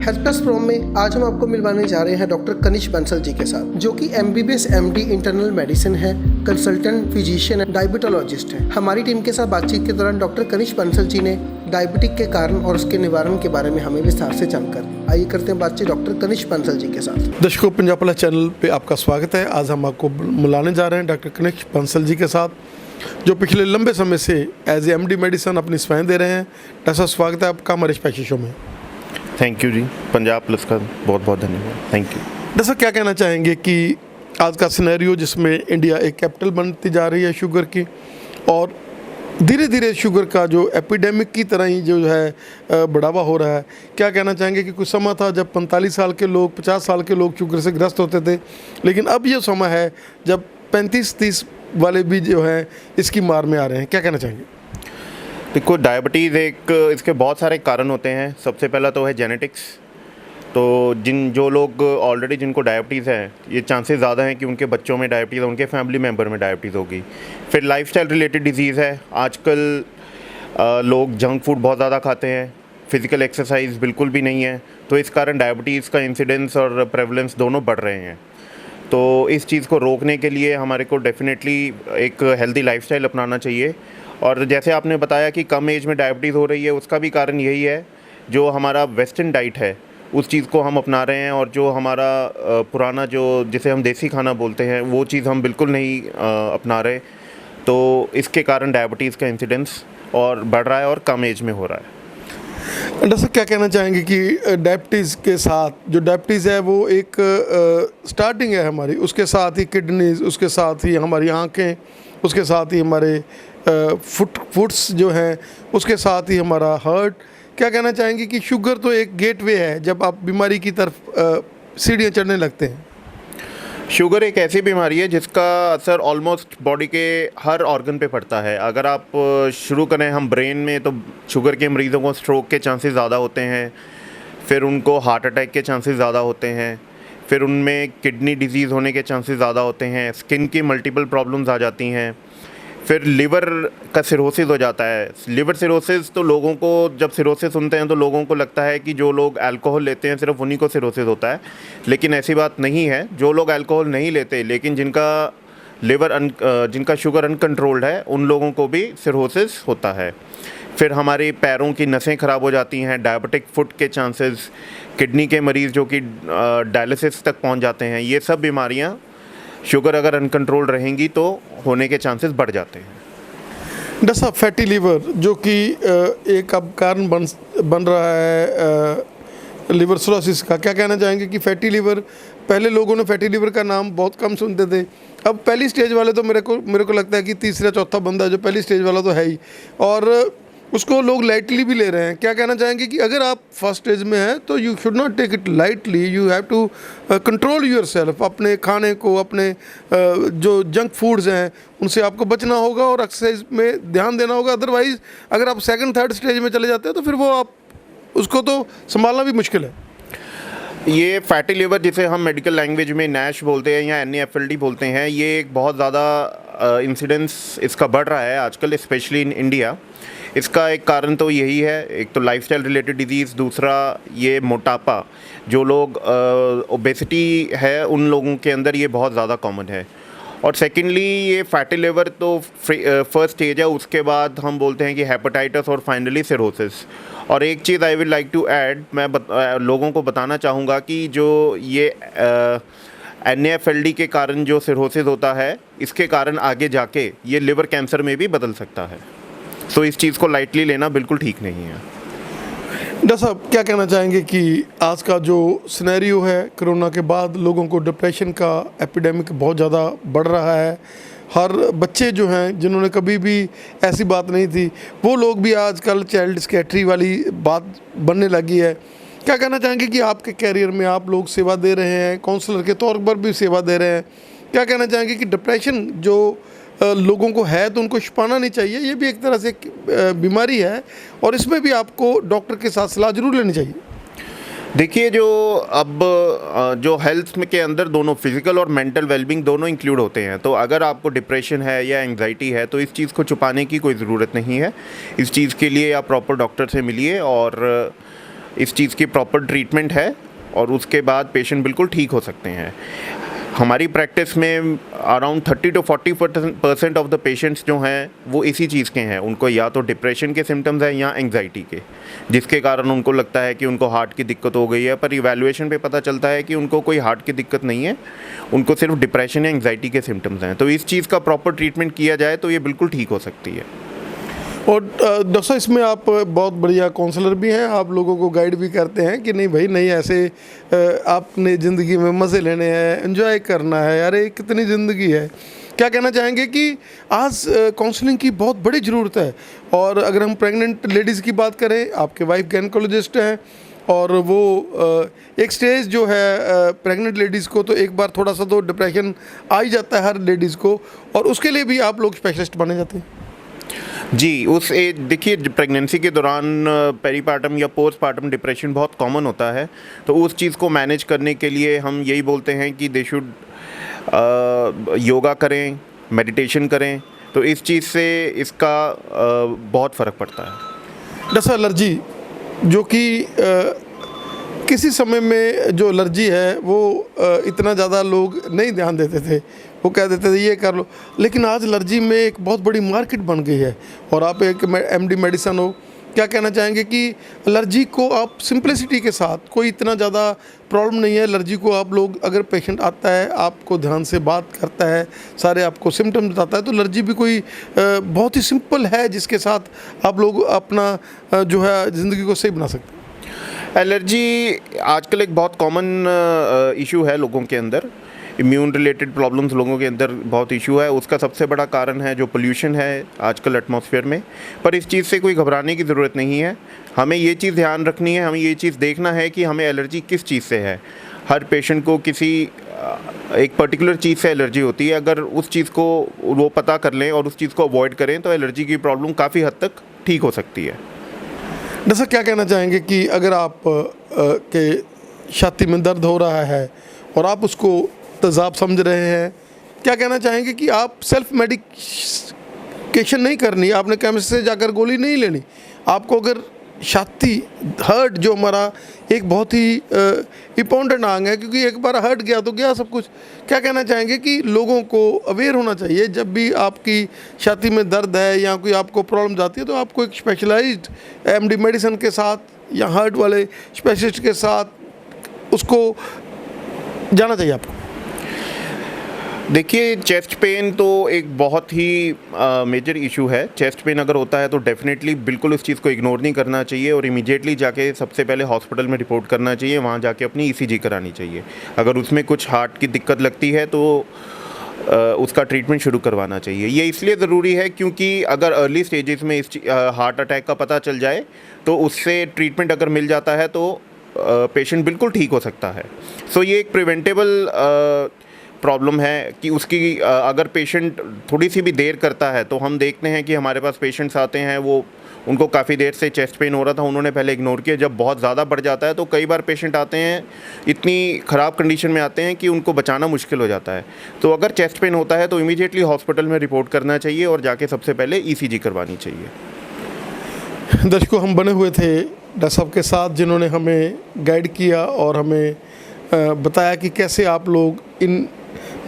Health plus pro में आज हम आपको मिलवाने जा रहे हैं डॉक्टर कनिष बंसल जी के साथ, जो कि MBBS MD इंटरनल मेडिसिन है, कंसल्टेंट फिजिशियन है, डायबिटोलॉजिस्ट है। हमारी टीम के साथ बातचीत के दौरान डॉक्टर कनिष बंसल जी ने डायबिटिक के कारण और उसके निवारण के बारे में हमें विस्तार से जानकारी दी। आइए करते हैं बातचीत डॉक्टर कनिष बंसल जी के साथ। दर्शकों, पंजाब प्लस चैनल पे आपका स्वागत है। आज हम आपको मिलाने जा रहे हैं डॉक्टर कनिष बंसल जी के साथ, जो पिछले लंबे समय से एज ए MD मेडिसिन अपनी सेवाएं दे रहे हैं। डॉक्टर साहब, स्वागत है आपका हमारे स्पेशल शो में। थैंक यू जी, पंजाब प्लस का बहुत बहुत धन्यवाद। Thank you. डॉक्टर साहब, क्या कहना चाहेंगे कि आज का सिनेरियो जिसमें इंडिया एक कैपिटल बनती जा रही है शुगर की, और धीरे धीरे शुगर का जो एपिडेमिक की तरह ही जो है बढ़ावा हो रहा है, क्या कहना चाहेंगे कि कुछ समय था जब 45 साल के लोग, 50 साल के लोग शुगर से ग्रस्त होते थे, लेकिन अब ये समय है जब 35-30 वाले भी जो हैं इसकी मार में आ रहे हैं। क्या कहना चाहेंगे? देखो, डायबिटीज़ इसके बहुत सारे कारण होते हैं। सबसे पहला तो है जेनेटिक्स। तो जो लोग ऑलरेडी जिनको डायबिटीज़ है, ये चांसेस ज़्यादा हैं कि उनके बच्चों में डायबिटीज़, उनके फैमिली मेम्बर में डायबिटीज़ होगी। फिर लाइफस्टाइल रिलेटेड डिजीज़ है। आजकल लोग जंक फूड बहुत ज़्यादा खाते हैं, फिज़िकल एक्सरसाइज बिल्कुल भी नहीं है, तो इस कारण डायबिटीज़ का इंसिडेंस और प्रेवलेंस दोनों बढ़ रहे हैं। तो इस चीज़ को रोकने के लिए हमारे को डेफिनेटली एक हेल्दी लाइफस्टाइल अपनाना चाहिए। और जैसे आपने बताया कि कम एज में डायबिटीज़ हो रही है, उसका भी कारण यही है, जो हमारा वेस्टर्न डाइट है उस चीज़ को हम अपना रहे हैं, और जो हमारा पुराना जो जिसे हम देसी खाना बोलते हैं वो चीज़ हम बिल्कुल नहीं अपना रहे। तो इसके कारण डायबिटीज़ का इंसिडेंस और बढ़ रहा है और कम एज में हो रहा है। डॉक्टर साहब, क्या कहना चाहेंगे कि डायबिटीज़ के साथ जो डायबिटीज़ है वो एक स्टार्टिंग है हमारी, उसके साथ ही किडनीज, उसके साथ ही हमारी आँखें, उसके साथ ही हमारे फुट्स जो हैं, उसके साथ ही हमारा हार्ट। क्या कहना चाहेंगे कि शुगर तो एक गेटवे है जब आप बीमारी की तरफ सीढ़ियाँ चढ़ने लगते हैं? शुगर एक ऐसी बीमारी है जिसका असर ऑलमोस्ट बॉडी के हर ऑर्गन पे पड़ता है। अगर आप शुरू करें हम ब्रेन में, तो शुगर के मरीज़ों को स्ट्रोक के चांसेस ज़्यादा होते हैं, फिर उनको हार्ट अटैक के चांसेस ज़्यादा होते हैं, फिर उनमें किडनी डिजीज़ होने के चांसेस ज़्यादा होते हैं, स्किन की मल्टीपल प्रॉब्लम्स आ जाती हैं, फिर लिवर का सिरोसिस हो जाता है। लिवर सिरोसिस तो लोगों को, जब सिरोसिस सुनते हैं तो लोगों को लगता है कि जो लोग अल्कोहल लेते हैं सिर्फ उन्हीं को सिरोसिस होता है, लेकिन ऐसी बात नहीं है। जो लोग अल्कोहल नहीं लेते लेकिन जिनका शुगर अनकंट्रोल्ड है, उन लोगों को भी सिरोसिस होता है। फिर हमारे पैरों की नसें ख़राब हो जाती हैं, डायबिटिक फुट के चांसेस, किडनी के मरीज़ जो कि डायलिसिस तक पहुँच जाते हैं। ये सब बीमारियाँ शुगर अगर अनकंट्रोल रहेंगी तो होने के चांसेस बढ़ जाते हैं। डॉक्टर साहब, फैटी लीवर जो कि एक अब कारण बन रहा है लिवर सिरोसिस का, क्या कहना चाहेंगे कि फैटी लीवर, पहले लोगों ने फैटी लीवर का नाम बहुत कम सुनते थे, अब पहली स्टेज वाले तो मेरे को लगता है कि तीसरा चौथा बंदा जो पहली स्टेज वाला तो है ही, और उसको लोग लाइटली भी ले रहे हैं। क्या कहना चाहेंगे कि अगर आप फर्स्ट स्टेज में हैं तो you should not take it lightly, you have to control yourself. अपने खाने को, अपने जो जंक फूड्स हैं उनसे आपको बचना होगा और एक्सरसाइज में ध्यान देना होगा। अदरवाइज़ अगर आप सेकंड थर्ड स्टेज में चले जाते हैं तो फिर वो आप उसको तो संभालना भी मुश्किल है। ये फैटी लिवर, जिसे हम मेडिकल लैंग्वेज में नैश बोलते हैं या NAFLD बोलते हैं, ये एक बहुत ज़्यादा इंसिडेंस इसका बढ़ रहा है आजकल, स्पेशली इन इंडिया। इसका एक कारण तो यही है, एक तो लाइफस्टाइल रिलेटेड डिजीज़, दूसरा ये मोटापा। जो लोग ओबेसिटी है उन लोगों के अंदर ये बहुत ज़्यादा कॉमन है। और सेकेंडली ये फैटी लिवर तो फर्स्ट स्टेज है, उसके बाद हम बोलते हैं कि हेपेटाइटिस और फाइनली सिरोसिस। और एक चीज़ I will like to add, मैं लोगों को बताना चाहूँगा कि जो ये NAFLD के कारण जो सिरोसिस होता है, इसके कारण आगे जाके ये लिवर कैंसर में भी बदल सकता है। तो इस चीज़ को लाइटली लेना बिल्कुल ठीक नहीं है। डॉक्टर साहब, क्या कहना चाहेंगे कि आज का जो सिनेरियो है, कोरोना के बाद लोगों को डिप्रेशन का एपिडेमिक बहुत ज़्यादा बढ़ रहा है। हर बच्चे जो हैं, जिन्होंने कभी भी ऐसी बात नहीं थी, वो लोग भी आजकल चाइल्ड स्कैट्री वाली बात बनने लगी है। क्या कहना चाहेंगे कि आपके कैरियर में आप लोग सेवा दे रहे हैं, काउंसलर के तौर पर भी सेवा दे रहे हैं, क्या कहना चाहेंगे कि डिप्रेशन जो लोगों को है तो उनको छुपाना नहीं चाहिए, ये भी एक तरह से बीमारी है, और इसमें भी आपको डॉक्टर के साथ सलाह जरूर लेनी चाहिए? देखिए, जो हेल्थ में के अंदर दोनों फिजिकल और मेंटल वेलबींग दोनों इंक्लूड होते हैं। तो अगर आपको डिप्रेशन है या एंग्जाइटी है तो इस चीज़ को छुपाने की कोई ज़रूरत नहीं है। इस चीज़ के लिए आप प्रॉपर डॉक्टर से मिलिए और इस चीज़ की प्रॉपर ट्रीटमेंट है और उसके बाद पेशेंट बिल्कुल ठीक हो सकते हैं। हमारी प्रैक्टिस में around 30 to 40% of the patients जो हैं वो इसी चीज़ के हैं। उनको या तो डिप्रेशन के सिम्टम्स हैं या एंग्जाइटी के, जिसके कारण उनको लगता है कि उनको हार्ट की दिक्कत हो गई है, पर इवैल्यूएशन पे पता चलता है कि उनको कोई हार्ट की दिक्कत नहीं है, उनको सिर्फ डिप्रेशन या एंग्जाइटी के सिम्टम्स हैं। तो इस चीज़ का प्रॉपर ट्रीटमेंट किया जाए तो ये बिल्कुल ठीक हो सकती है। और डॉक्टर साहब, इसमें आप बहुत बढ़िया काउंसलर भी हैं, आप लोगों को गाइड भी करते हैं कि नहीं भाई नहीं, ऐसे आपने ज़िंदगी में मज़े लेने हैं, एंजॉय करना है, अरे कितनी ज़िंदगी है। क्या कहना चाहेंगे कि आज काउंसलिंग की बहुत बड़ी ज़रूरत है। और अगर हम प्रेग्नेंट लेडीज़ की बात करें, आपके वाइफ गायनेकोलॉजिस्ट हैं और वो एक स्टेज जो है प्रेग्नेंट लेडीज़ को तो एक बार थोड़ा सा तो डिप्रेशन आ ही जाता है हर लेडीज़ को, और उसके लिए भी आप लोग स्पेशलिस्ट बने जाते हैं। जी, उस एज देखिए प्रेगनेंसी के दौरान पेरीपार्टम या पोस्टपार्टम डिप्रेशन बहुत कॉमन होता है। तो उस चीज़ को मैनेज करने के लिए हम यही बोलते हैं कि दे शुड योगा करें, मेडिटेशन करें, तो इस चीज़ से इसका बहुत फ़र्क पड़ता है। डसा एलर्जी जो कि किसी समय में जो एलर्जी है वो इतना ज़्यादा लोग नहीं ध्यान देते थे, वो कह देते थे ये कर लो, लेकिन आज एलर्जी में एक बहुत बड़ी मार्केट बन गई है और आप एक MD मेडिसिन हो। क्या कहना चाहेंगे कि एलर्जी को आप सिंपलिसिटी के साथ, कोई इतना ज़्यादा प्रॉब्लम नहीं है एलर्जी को, आप लोग अगर पेशेंट आता है आपको ध्यान से बात करता है, सारे आपको सिम्टम्स बताता है, तो एलर्जी भी कोई बहुत ही सिंपल है जिसके साथ आप लोग अपना जो है ज़िंदगी को सही बना सकते हैं। एलर्जी आजकल एक बहुत कॉमन इशू है लोगों के अंदर। इम्यून रिलेटेड प्रॉब्लम्स लोगों के अंदर बहुत इशू है। उसका सबसे बड़ा कारण है जो पोल्यूशन है आजकल एटमॉस्फेयर में। पर इस चीज़ से कोई घबराने की ज़रूरत नहीं है। हमें ये चीज़ ध्यान रखनी है, हमें ये चीज़ देखना है कि हमें एलर्जी किस चीज़ से है। हर पेशेंट को किसी एक पर्टिकुलर चीज़ से एलर्जी होती है। अगर उस चीज़ को वो पता कर लें और उस चीज़ को अवॉइड करें तो एलर्जी की प्रॉब्लम काफ़ी हद तक ठीक हो सकती है। जैसा क्या कहना चाहेंगे कि अगर आप के छाती में दर्द हो रहा है और आप उसको तेज़ाब समझ रहे हैं, क्या कहना चाहेंगे कि आप सेल्फ मेडिकेशन नहीं करनी, आपने केमिस्ट से जाकर गोली नहीं लेनी। आपको अगर छाती हर्ट, जो हमारा एक बहुत ही इम्पोर्टेंट अंग है, क्योंकि एक बार हर्ट गया तो गया सब कुछ। क्या कहना चाहेंगे कि लोगों को अवेयर होना चाहिए, जब भी आपकी छाती में दर्द है या कोई आपको प्रॉब्लम जाती है तो आपको एक स्पेशलाइज्ड MD मेडिसिन के साथ या हार्ट वाले स्पेशलिस्ट के साथ उसको जाना चाहिए आपको। देखिए, चेस्ट पेन तो एक बहुत ही मेजर इशू है। चेस्ट पेन अगर होता है तो डेफिनेटली बिल्कुल उस चीज़ को इग्नोर नहीं करना चाहिए और इमीडिएटली जाके सबसे पहले हॉस्पिटल में रिपोर्ट करना चाहिए, वहाँ जाके अपनी ECG करानी चाहिए। अगर उसमें कुछ हार्ट की दिक्कत लगती है तो उसका ट्रीटमेंट शुरू करवाना चाहिए। ये इसलिए ज़रूरी है क्योंकि अगर अर्ली स्टेजेस में इस हार्ट अटैक का पता चल जाए तो उससे ट्रीटमेंट अगर मिल जाता है तो पेशेंट बिल्कुल ठीक हो सकता है। सो ये एक प्रिवेंटेबल प्रॉब्लम है कि उसकी अगर पेशेंट थोड़ी सी भी देर करता है तो हम देखते हैं कि हमारे पास पेशेंट्स आते हैं, वो उनको काफ़ी देर से चेस्ट पेन हो रहा था, उन्होंने पहले इग्नोर किया। जब बहुत ज़्यादा बढ़ जाता है तो कई बार पेशेंट आते हैं इतनी ख़राब कंडीशन में आते हैं कि उनको बचाना मुश्किल हो जाता है। तो अगर चेस्ट पेन होता है तो इमीडिएटली हॉस्पिटल में रिपोर्ट करना चाहिए और जाके सबसे पहले ECG करवानी चाहिए। दर्शकों, हम बने हुए थे डॉक्टर साहब के साथ जिन्होंने हमें गाइड किया और हमें बताया कि कैसे आप लोग इन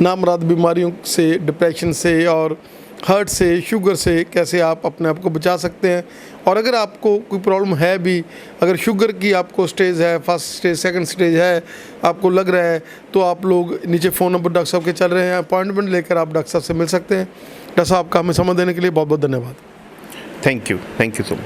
नामुराद बीमारियों से, डिप्रेशन से और हार्ट से, शुगर से कैसे आप अपने आप को बचा सकते हैं। और अगर आपको कोई प्रॉब्लम है भी, अगर शुगर की आपको स्टेज है, फर्स्ट स्टेज, सेकंड स्टेज है, आपको लग रहा है, तो आप लोग नीचे फ़ोन नंबर डॉक्टर साहब के चल रहे हैं, अपॉइंटमेंट लेकर आप डॉक्टर साहब से मिल सकते हैं। डॉक्टर साहब का हमें समय देने के लिए बहुत बहुत धन्यवाद। Thank you so much.